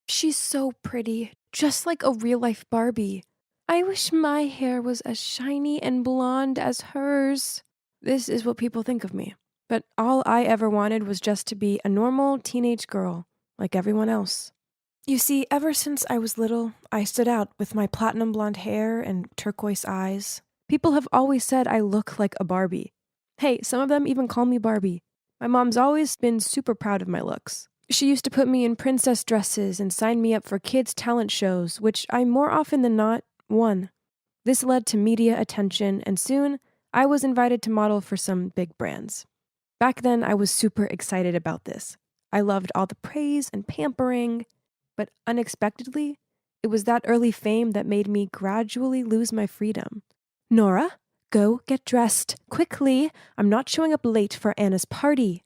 She's so pretty, just like a real-life Barbie. I wish my hair was as shiny and blonde as hers. This is what people think of me. But all I ever wanted was just to be a normal teenage girl, like everyone else. You see, ever since I was little, I stood out with my platinum blonde hair and turquoise eyes. People have always said I look like a Barbie. Hey, some of them even call me Barbie. My mom's always been super proud of my looks. She used to put me in princess dresses and sign me up for kids' talent shows, which I more often than not won. This led to media attention, and soon I was invited to model for some big brands. Back then, I was super excited about this. I loved all the praise and pampering, but unexpectedly, it was that early fame that made me gradually lose my freedom. Nora, go get dressed, quickly. I'm not showing up late for Anna's party.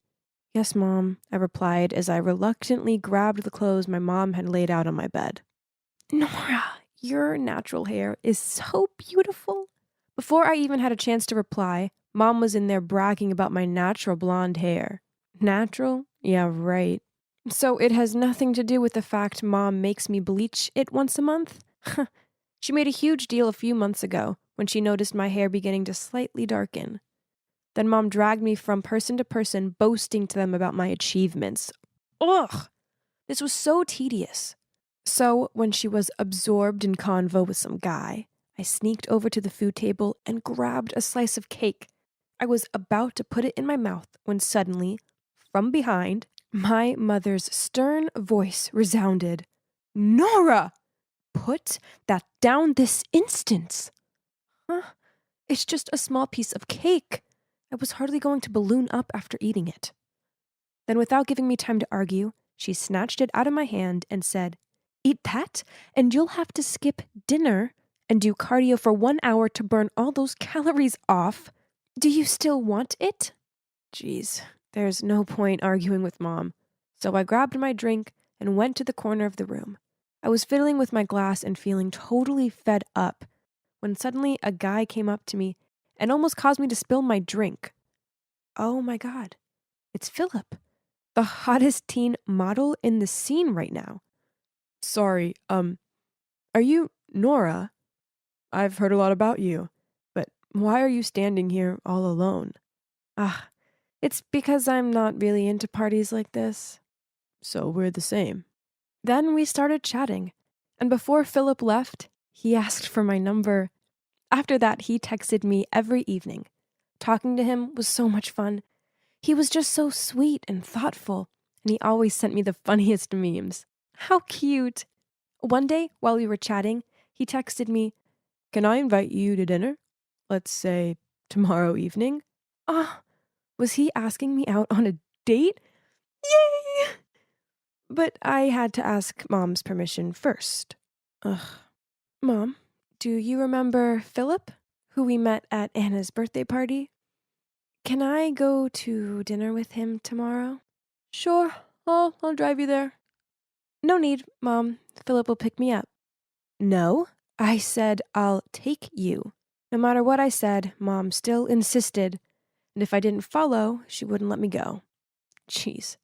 Yes, Mom, I replied as I reluctantly grabbed the clothes my mom had laid out on my bed. Nora, your natural hair is so beautiful. Before I even had a chance to reply, Mom was in there bragging about my natural blonde hair. Natural? Yeah, right. So it has nothing to do with the fact Mom makes me bleach it once a month? She made a huge deal a few months ago when she noticed my hair beginning to slightly darken. Then Mom dragged me from person to person, boasting to them about my achievements. Ugh! This was so tedious. So, when she was absorbed in convo with some guy, I sneaked over to the food table and grabbed a slice of cake. I was about to put it in my mouth when suddenly, from behind, my mother's stern voice resounded. Nora! Put that down this instant! Huh? It's just a small piece of cake. I was hardly going to balloon up after eating it. Then, without giving me time to argue, she snatched it out of my hand and said, Eat that, and you'll have to skip dinner and do cardio for 1 hour to burn all those calories off. Do you still want it? Geez, there's no point arguing with Mom. So I grabbed my drink and went to the corner of the room. I was fiddling with my glass and feeling totally fed up when suddenly a guy came up to me and almost caused me to spill my drink. Oh my God, it's Philip, the hottest teen model in the scene right now. Sorry, are you Nora? I've heard a lot about you, but why are you standing here all alone? Ah, it's because I'm not really into parties like this. So we're the same. Then we started chatting, and before Philip left, he asked for my number. After that, he texted me every evening. Talking to him was so much fun. He was just so sweet and thoughtful, and he always sent me the funniest memes. How cute! One day, while we were chatting, he texted me, Can I invite you to dinner? Let's say tomorrow evening? Ah, was he asking me out on a date? Yay! But I had to ask Mom's permission first. Ugh. Mom, do you remember Philip, who we met at Anna's birthday party? Can I go to dinner with him tomorrow? Sure, I'll drive you there. No need, Mom. Philip will pick me up. No, I said I'll take you. No matter what I said, Mom still insisted, and if I didn't follow, she wouldn't let me go. Jeez.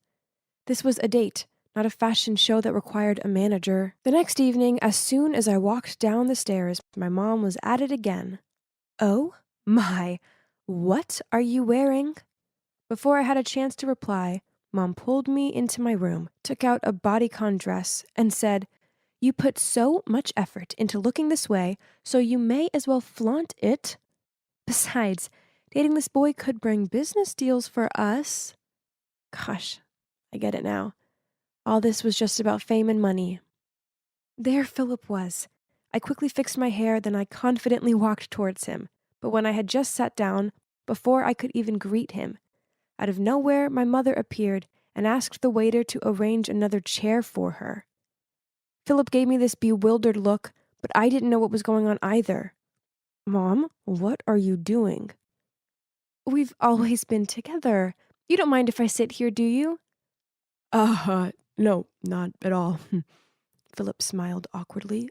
This was a date, not a fashion show that required a manager. The next evening, as soon as I walked down the stairs, my mom was at it again. Oh my, what are you wearing? Before I had a chance to reply, Mom pulled me into my room, took out a bodycon dress, and said, You put so much effort into looking this way, so you may as well flaunt it. Besides, dating this boy could bring business deals for us. Gosh, I get it now. All this was just about fame and money. There Philip was. I quickly fixed my hair, then I confidently walked towards him. But when I had just sat down, before I could even greet him, out of nowhere my mother appeared and asked the waiter to arrange another chair for her. Philip gave me this bewildered look, but I didn't know what was going on either. Mom, what are you doing? We've always been together. You don't mind if I sit here, do you? No, not at all. Philip smiled awkwardly.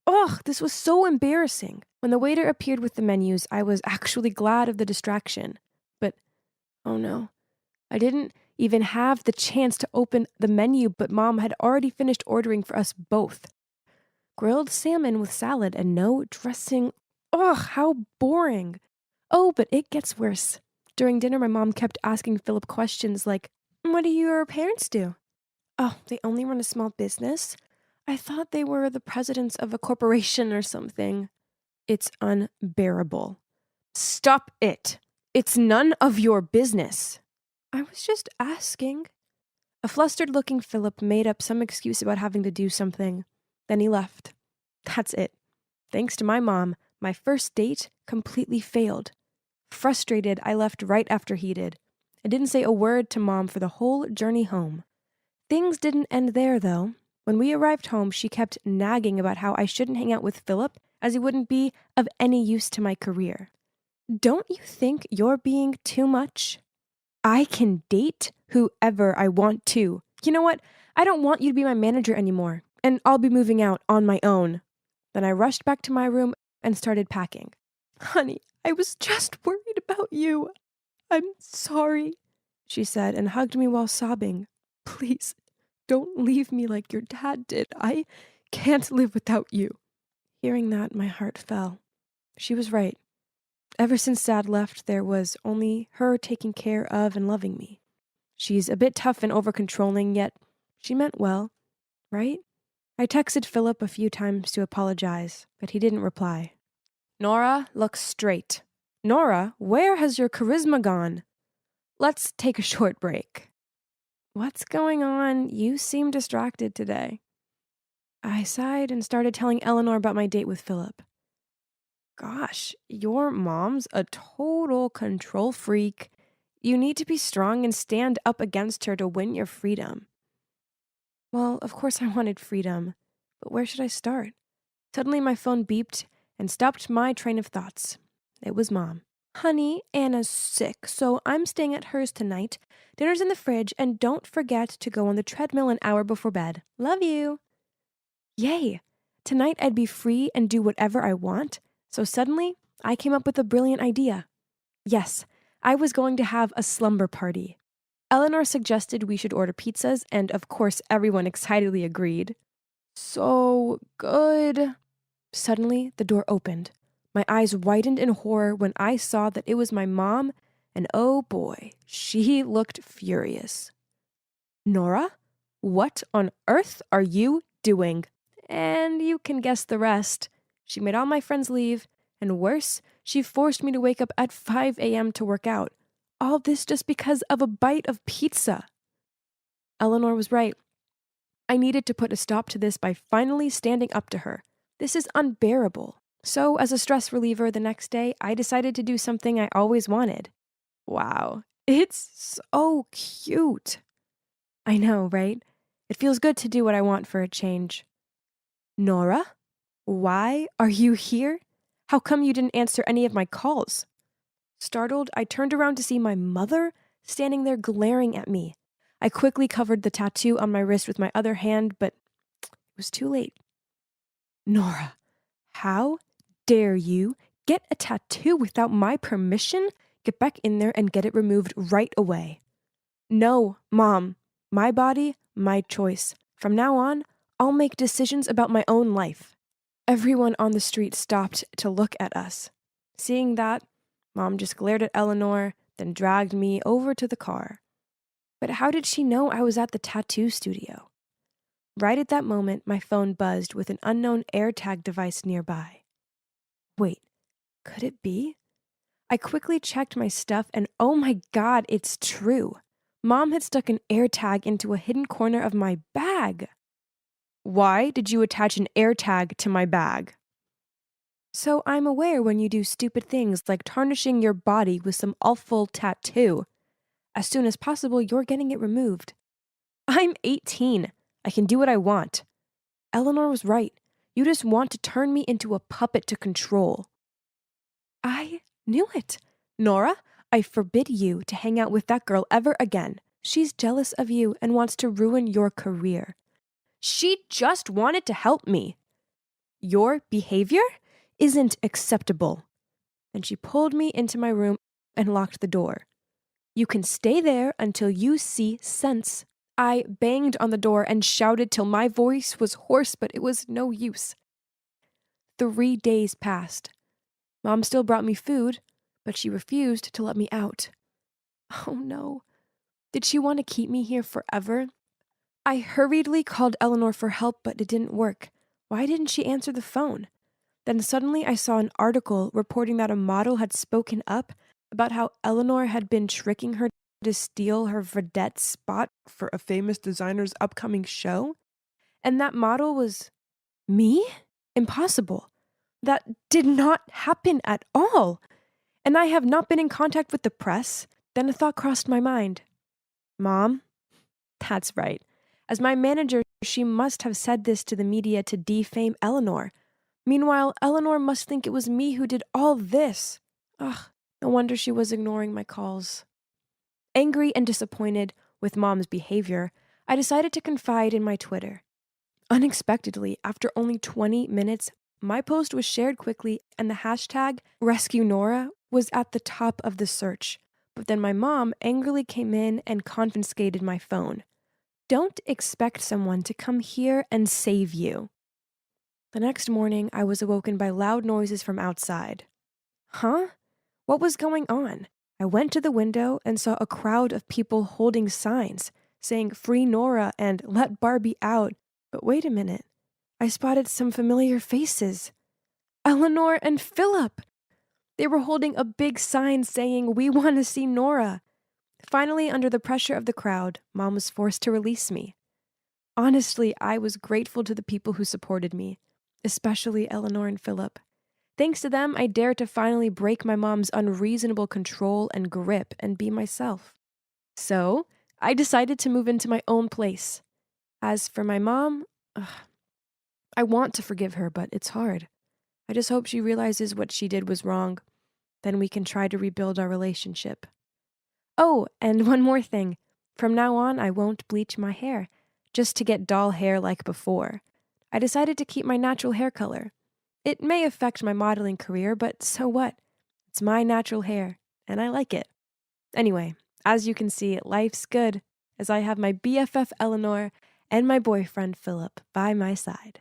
Ugh, this was so embarrassing. When the waiter appeared with the menus, I was actually glad of the distraction. But, oh no, I didn't even have the chance to open the menu, but Mom had already finished ordering for us both. Grilled salmon with salad and no dressing. Ugh, how boring. Oh, but it gets worse. During dinner, my mom kept asking Philip questions like, "What do your parents do?" "Oh, they only run a small business. I thought they were the presidents of a corporation or something." It's unbearable. Stop it. It's none of your business. I was just asking. A flustered-looking Philip made up some excuse about having to do something. Then he left. That's it. Thanks to my mom, my first date completely failed. Frustrated, I left right after he did. I didn't say a word to Mom for the whole journey home. Things didn't end there, though. When we arrived home, she kept nagging about how I shouldn't hang out with Philip, as he wouldn't be of any use to my career. Don't you think you're being too much? I can date whoever I want to. You know what? I don't want you to be my manager anymore, and I'll be moving out on my own. Then I rushed back to my room and started packing. Honey, I was just worried about you. I'm sorry, she said and hugged me while sobbing. Please, don't leave me like your dad did. I can't live without you. Hearing that, my heart fell. She was right. Ever since Dad left, there was only her taking care of and loving me. She's a bit tough and over-controlling, yet she meant well, right? I texted Philip a few times to apologize, but he didn't reply. Nora, look straight. Nora, where has your charisma gone? Let's take a short break. What's going on? You seem distracted today. I sighed and started telling Eleanor about my date with Philip. Gosh, your mom's a total control freak. You need to be strong and stand up against her to win your freedom. Well, of course I wanted freedom, but where should I start? Suddenly my phone beeped and stopped my train of thoughts. It was Mom. Honey, Anna's sick, so I'm staying at hers tonight. Dinner's in the fridge, and don't forget to go on the treadmill an hour before bed. Love you. Yay! Tonight I'd be free and do whatever I want, so suddenly I came up with a brilliant idea. Yes, I was going to have a slumber party. Eleanor suggested we should order pizzas, and of course everyone excitedly agreed. So good. Suddenly, the door opened. My eyes widened in horror when I saw that it was my mom, and oh boy, she looked furious. Nora, what on earth are you doing? And you can guess the rest. She made all my friends leave, and worse, she forced me to wake up at 5 a.m. to work out. All this just because of a bite of pizza. Eleanor was right. I needed to put a stop to this by finally standing up to her. This is unbearable. So, as a stress reliever the next day, I decided to do something I always wanted. Wow, it's so cute. I know, right? It feels good to do what I want for a change. Nora, why are you here? How come you didn't answer any of my calls? Startled, I turned around to see my mother standing there glaring at me. I quickly covered the tattoo on my wrist with my other hand, but it was too late. Nora, how dare you get a tattoo without my permission? Get back in there and get it removed right away. No, Mom. My body, my choice. From now on, I'll make decisions about my own life. Everyone on the street stopped to look at us. Seeing that, Mom just glared at Eleanor, then dragged me over to the car. But how did she know I was at the tattoo studio? Right at that moment, my phone buzzed with an unknown AirTag device nearby. Wait, could it be? I quickly checked my stuff and oh my God, it's true. Mom had stuck an AirTag into a hidden corner of my bag. Why did you attach an AirTag to my bag? So I'm aware when you do stupid things like tarnishing your body with some awful tattoo. As soon as possible, you're getting it removed. I'm 18. I can do what I want. Eleanor was right. You just want to turn me into a puppet to control. I knew it. Nora, I forbid you to hang out with that girl ever again. She's jealous of you and wants to ruin your career. She just wanted to help me. Your behavior isn't acceptable. And she pulled me into my room and locked the door. You can stay there until you see sense. I banged on the door and shouted till my voice was hoarse, but it was no use. 3 days passed. Mom still brought me food, but she refused to let me out. Oh no. Did she want to keep me here forever? I hurriedly called Eleanor for help, but it didn't work. Why didn't she answer the phone? Then suddenly I saw an article reporting that a model had spoken up about how Eleanor had been tricking her to steal her vedette spot for a famous designer's upcoming show. And that model was me? Impossible. That did not happen at all. And I have not been in contact with the press. Then a thought crossed my mind. Mom? That's right. As my manager, she must have said this to the media to defame Eleanor. Meanwhile, Eleanor must think it was me who did all this. Ugh, no wonder she was ignoring my calls. Angry and disappointed with Mom's behavior, I decided to confide in my Twitter. Unexpectedly, after only 20 minutes, my post was shared quickly and the hashtag #RescueNora was at the top of the search. But then my mom angrily came in and confiscated my phone. Don't expect someone to come here and save you. The next morning, I was awoken by loud noises from outside. Huh? What was going on? I went to the window and saw a crowd of people holding signs saying "Free Nora" and "Let Barbie out." But wait a minute. I spotted some familiar faces. Eleanor and Philip. They were holding a big sign saying, "We want to see Nora." Finally, under the pressure of the crowd, Mom was forced to release me. Honestly, I was grateful to the people who supported me, especially Eleanor and Philip. Thanks to them, I dared to finally break my mom's unreasonable control and grip and be myself. So, I decided to move into my own place. As for my mom, I want to forgive her, but it's hard. I just hope she realizes what she did was wrong. Then we can try to rebuild our relationship. Oh, and one more thing. From now on, I won't bleach my hair, just to get doll hair like before. I decided to keep my natural hair color. It may affect my modeling career, but so what? It's my natural hair, and I like it. Anyway, as you can see, life's good, as I have my BFF Eleanor and my boyfriend Philip by my side.